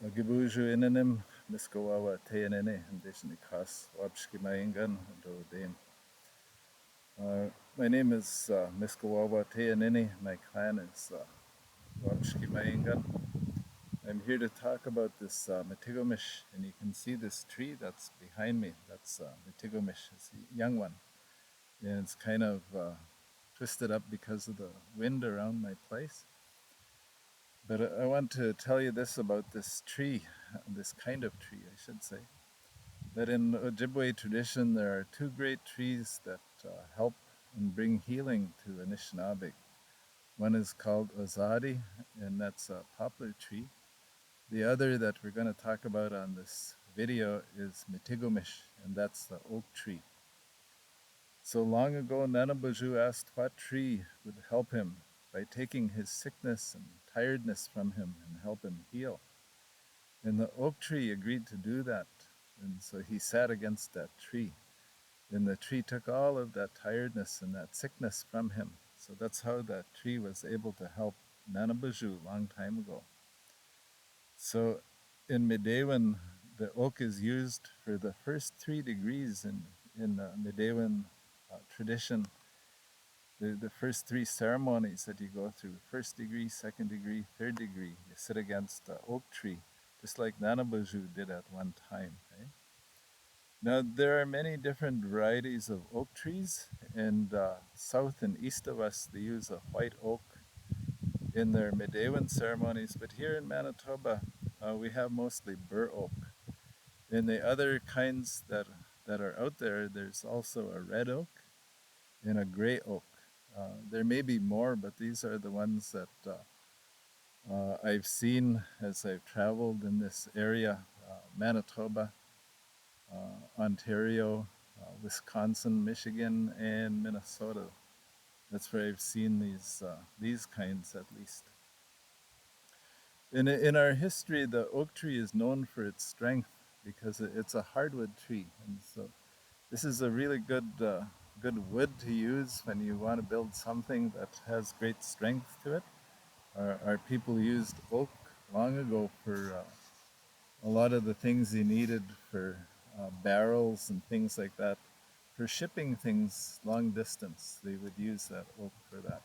Gibuju inanim miskawawa teyanene and deshnikas wapshki maingan do dame. My name is Miskawawa Teyanini. My clan is Wapshki Maingan. I'm here to talk about this Mitigomish, and you can see this tree that's behind me. That's Mitigomish. It's a young one, and it's kind of twisted up because of the wind around my place. But I want to tell you this about this tree, this kind of tree, I should say. That in Ojibwe tradition, there are two great trees that help and bring healing to Anishinaabe. One is called Ozadi, and that's a poplar tree. The other that we're going to talk about on this video is Mitigomish, and that's the oak tree. So long ago, Nanabaju asked what tree would help him by taking his sickness and tiredness from him and help him heal. And the oak tree agreed to do that. And so he sat against that tree. And the tree took all of that tiredness and that sickness from him. So that's how that tree was able to help Nanabaju a long time ago. So in Midewan, the oak is used for the first 3 degrees in Midewan tradition. The first 3 ceremonies that you go through, first degree, second degree, third degree, you sit against the oak tree, just like Nanabaju did at one time. Right? Now, there are many different varieties of oak trees, and south and east of us, they use a white oak in their Midewan ceremonies, but here in Manitoba, we have mostly bur oak. In the other kinds that are out there, there's also a red oak and a gray oak. There may be more, but these are the ones that I've seen as I've traveled in this area, Manitoba, Ontario, Wisconsin, Michigan, and Minnesota. That's where I've seen these kinds at least. In our history, the oak tree is known for its strength because it's a hardwood tree, and so this is a really good wood to use when you want to build something that has great strength to it. Our people used oak long ago for a lot of the things they needed for barrels and things like that. For shipping things long distance, they would use that oak for that.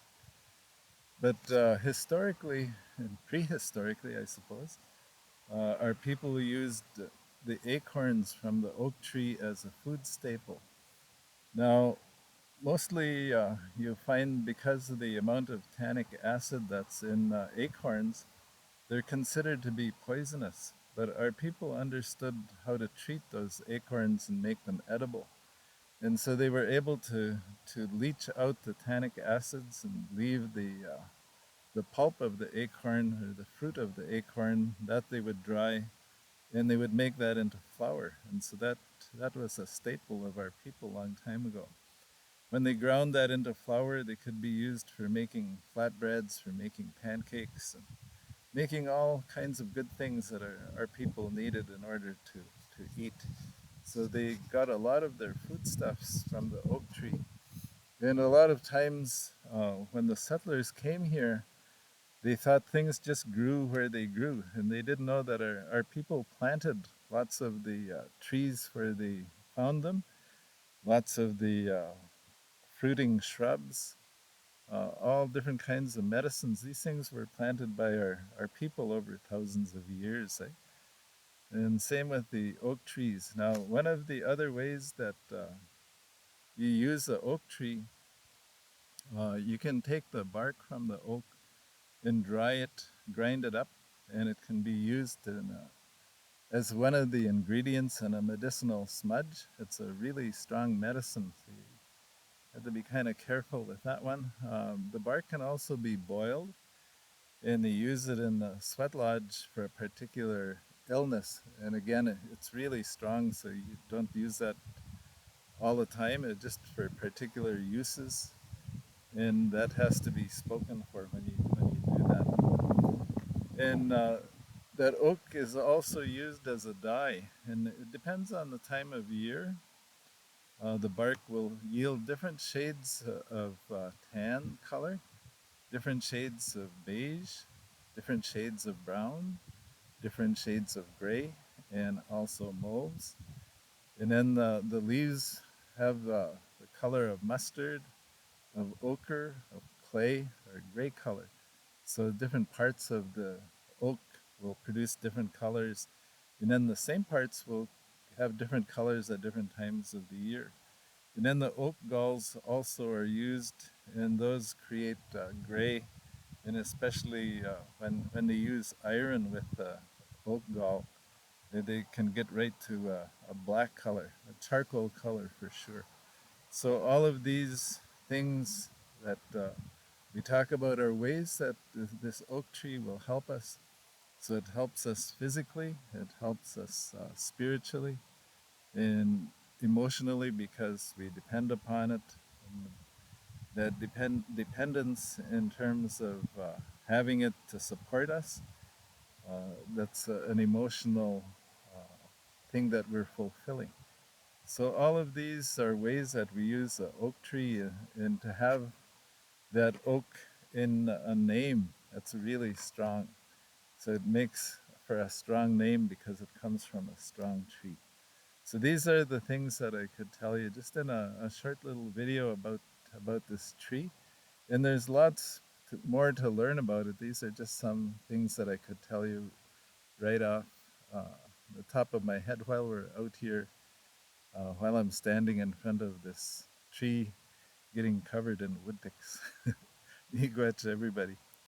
But historically and prehistorically, I suppose, our people used the acorns from the oak tree as a food staple. Now, mostly you find because of the amount of tannic acid that's in acorns, they're considered to be poisonous. But our people understood how to treat those acorns and make them edible. And so they were able to leach out the tannic acids and leave the pulp of the acorn or the fruit of the acorn that they would dry, and they would make that into flour. And so that was a staple of our people a long time ago. When they ground that into flour, they could be used for making flatbreads, for making pancakes, and making all kinds of good things that our people needed in order to eat. So they got a lot of their foodstuffs from the oak tree. And a lot of times when the settlers came here, they thought things just grew where they grew. And they didn't know that our people planted lots of the trees where they found them, lots of the fruiting shrubs, all different kinds of medicines. These things were planted by our people over thousands of years. Eh? And same with the oak trees. Now, one of the other ways that you use the oak tree, you can take the bark from the oak and dry it, grind it up, and it can be used as one of the ingredients in a medicinal smudge. It's a really strong medicine. So you have to be kind of careful with that one. The bark can also be boiled, and they use it in the sweat lodge for a particular illness. And again, it's really strong, so you don't use that all the time. It's just for particular uses, and that has to be spoken for when you do that. And that oak is also used as a dye, and it depends on the time of year. The bark will yield different shades of tan color, different shades of beige, different shades of brown, different shades of gray and also mauves. And then the leaves have the color of mustard, of ochre, of clay, or gray color. So different parts of the oak will produce different colors, and then the same parts will have different colors at different times of the year. And then the oak galls also are used, and those create gray, and especially when they use iron with the oak gall, they can get right to a black color, a charcoal color for sure. So all of these things that we talk about are ways that this oak tree will help us. So it helps us physically, it helps us spiritually, and emotionally because we depend upon it. And that dependence in terms of having it to support us, that's an emotional thing that we're fulfilling. So all of these are ways that we use the oak tree, and to have that oak in a name that's really strong. So it makes for a strong name because it comes from a strong tree. So these are the things that I could tell you just in a short little video about this tree. And there's lots more to learn about it. These are just some things that I could tell you right off the top of my head while we're out here, while I'm standing in front of this tree getting covered in wood ticks. Miigwech, everybody.